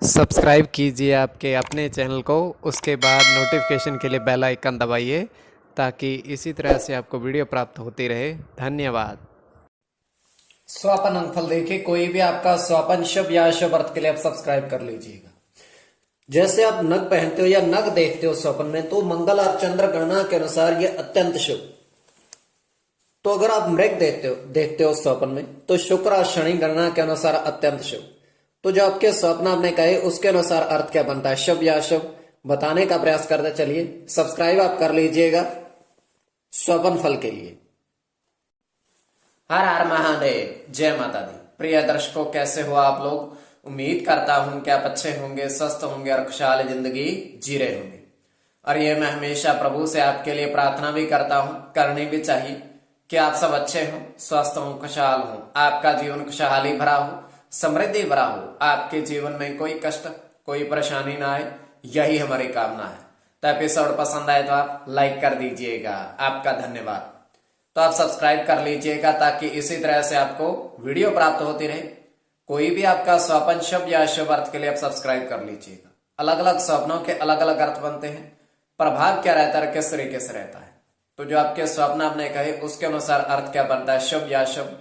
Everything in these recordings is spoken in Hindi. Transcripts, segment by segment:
सब्सक्राइब कीजिए आपके अपने चैनल को, उसके बाद नोटिफिकेशन के लिए बेल आइकन दबाइए ताकि इसी तरह से आपको वीडियो प्राप्त होती रहे। धन्यवाद। स्वपन अंकफल देखिए, कोई भी आपका स्वपन शुभ या अशुभ अर्थ के लिए आप सब्सक्राइब कर लीजिएगा। जैसे आप नग पहनते हो या नग देखते हो स्वपन में, तो मंगल और चंद्र गणना के अनुसार ये अत्यंत शुभ। तो अगर आप मृग देखते हो स्वप्न में, तो शुक्र और शनि गणना के अनुसार अत्यंत शुभ। तो जो आपके स्वप्न आपने कहे उसके अनुसार अर्थ क्या बनता है, शुभ या अशुभ, बताने का प्रयास करते चलिए। सब्सक्राइब आप कर लीजिएगा स्वपन फल के लिए। हर हर महादेव, जय माता दी। प्रिय दर्शकों, कैसे हो आप लोग? उम्मीद करता हूं कि आप अच्छे होंगे, स्वस्थ होंगे और खुशहाल जिंदगी जी रहे होंगे। और ये मैं हमेशा प्रभु से आपके लिए प्रार्थना भी करता हूं, करनी भी चाहिए कि आप सब अच्छे हों, स्वस्थ हों, खुशहाल हों, आपका जीवन खुशहाली भरा हो, समृद्धि भरा हो, आपके जीवन में कोई कष्ट कोई परेशानी ना आए, यही हमारी कामना है। तो एपिसोड पसंद आए तो आप लाइक कर दीजिएगा, आपका धन्यवाद। तो आप सब्सक्राइब कर लीजिएगा ताकि इसी तरह से आपको वीडियो प्राप्त होती रहे। कोई भी आपका स्वप्न शुभ या अशुभ अर्थ के लिए आप सब्सक्राइब कर लीजिएगा। अलग अलग स्वप्नों के अलग अलग अर्थ बनते हैं, प्रभाव क्या रहता है, किस तरीके से रहता है। तो जो आपके स्वप्न आपने कहे उसके अनुसार अर्थ क्या बनता है, शुभ या अशुभ,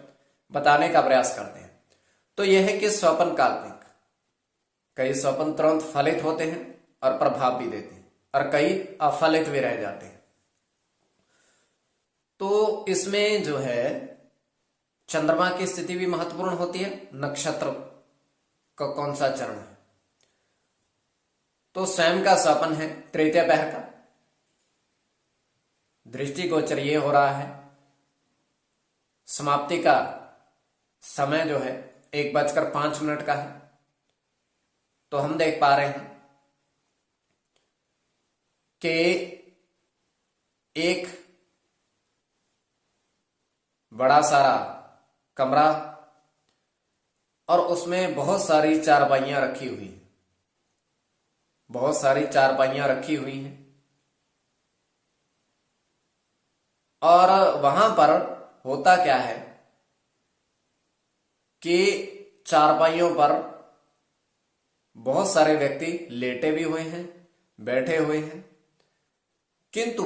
बताने का प्रयास करते हैं। तो यह है कि स्वप्न काल्पनिक, कई स्वप्न तुरंत फलित होते हैं और प्रभाव भी देते हैं, और कई अफलित भी रह जाते हैं। तो इसमें जो है चंद्रमा की स्थिति भी महत्वपूर्ण होती है, नक्षत्र का कौन सा चरण है। तो स्वयं का स्वप्न है तृतीय पहर का, दृष्टिगोचर ये हो रहा है। समाप्ति का समय जो है 1:05 का है। तो हम देख पा रहे हैं कि एक बड़ा सारा कमरा और उसमें बहुत सारी चारपाइयां रखी हुई हैं, बहुत सारी चारपाइयां रखी हुई हैं। और वहां पर होता क्या है कि चारपाइयों पर बहुत सारे व्यक्ति लेटे भी हुए हैं, बैठे हुए हैं, किंतु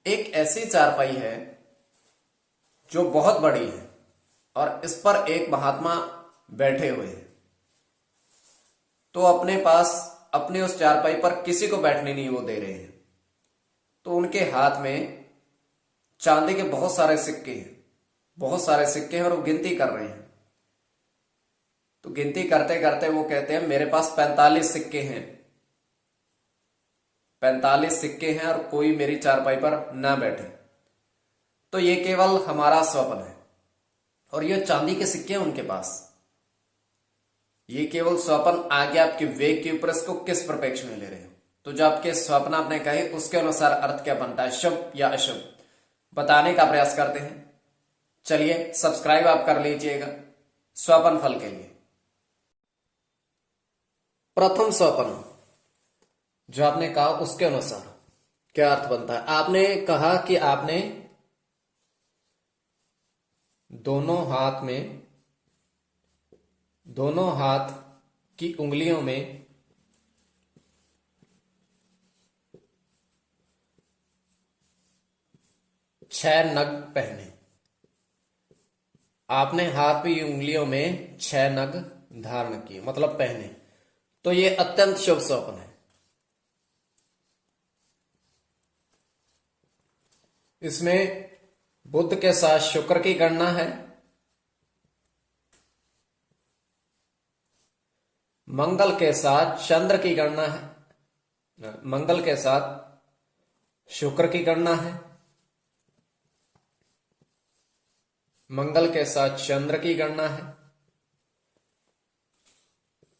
एक ऐसी चारपाई है जो बहुत बड़ी है और इस पर एक महात्मा बैठे हुए हैं। तो अपने पास अपने उस चारपाई पर किसी को बैठने नहीं वो दे रहे हैं। तो उनके हाथ में चांदी के बहुत सारे सिक्के हैं, बहुत सारे सिक्के हैं, और वो गिनती कर रहे हैं। तो गिनती करते करते वो कहते हैं मेरे पास 45 सिक्के हैं, 45 सिक्के हैं और कोई मेरी चारपाई पर ना बैठे। तो ये केवल हमारा स्वप्न है, और ये चांदी के सिक्के हैं उनके पास। ये केवल स्वप्न आगे आपके वेग के ऊपर इसको किस परिप्रेक्ष्य में ले रहे हो। तो जो आपके स्वप्न आपने कहे उसके अनुसार अर्थ क्या बनता है, शुभ या अशुभ, बताने का प्रयास करते हैं। चलिए सब्सक्राइब आप कर लीजिएगा स्वप्न फल के लिए। प्रथम स्वप्न जो आपने कहा उसके अनुसार क्या अर्थ बनता है। आपने कहा कि आपने दोनों हाथ की उंगलियों में छह नग पहने। आपने हाथ की उंगलियों में 6 नग धारण किए, मतलब पहने। तो ये अत्यंत शुभ स्वप्न है। इसमें बुध के साथ शुक्र की गणना है, मंगल के साथ चंद्र की गणना है, मंगल के साथ शुक्र की गणना है, मंगल के साथ चंद्र की गणना है,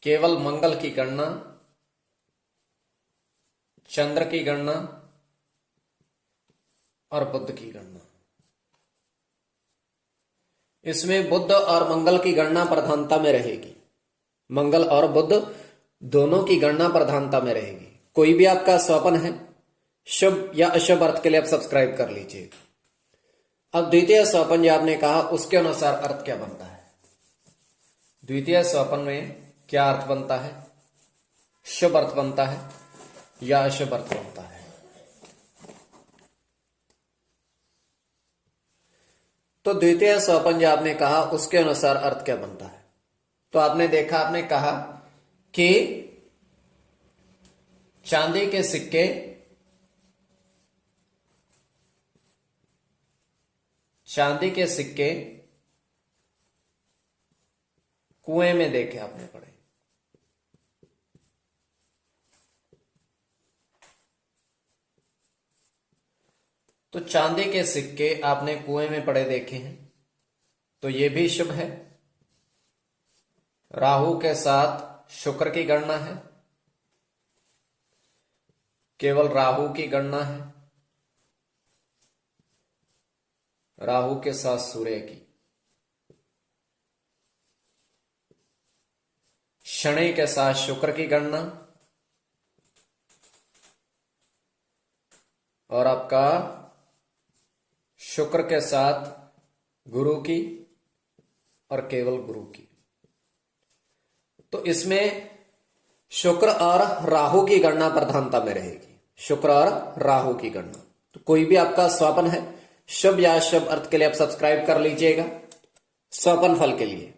केवल मंगल की गणना, चंद्र की गणना और बुध की गणना। इसमें बुध और मंगल की गणना प्रधानता में रहेगी। मंगल और बुध दोनों की गणना प्रधानता में रहेगी। कोई भी आपका स्वप्न है शुभ या अशुभ अर्थ के लिए आप सब्सक्राइब कर लीजिए। अब द्वितीय स्वप्न जो आपने कहा उसके अनुसार अर्थ क्या बनता है। द्वितीय स्वप्न में क्या अर्थ बनता है, शुभ अर्थ बनता है या अशुभ अर्थ बनता है। तो द्वितीय स्वपन जो आपने कहा उसके अनुसार अर्थ क्या बनता है। तो आपने देखा, आपने कहा कि चांदी के सिक्के कुएं में देखे आपने पढ़े। तो चांदी के सिक्के आपने कुएं में पड़े देखे हैं, तो यह भी शुभ है। राहु के साथ शुक्र की गणना है, केवल राहु की गणना है, राहु के साथ सूर्य की। शनि के साथ शुक्र की गणना, और आपका शुक्र के साथ गुरु की और केवल गुरु की। तो इसमें शुक्र और राहु की गणना प्रधानता में रहेगी, शुक्र और राहु की गणना। तो कोई भी आपका स्वपन है शुभ या अशुभ अर्थ के लिए आप सब्सक्राइब कर लीजिएगा स्वपन फल के लिए।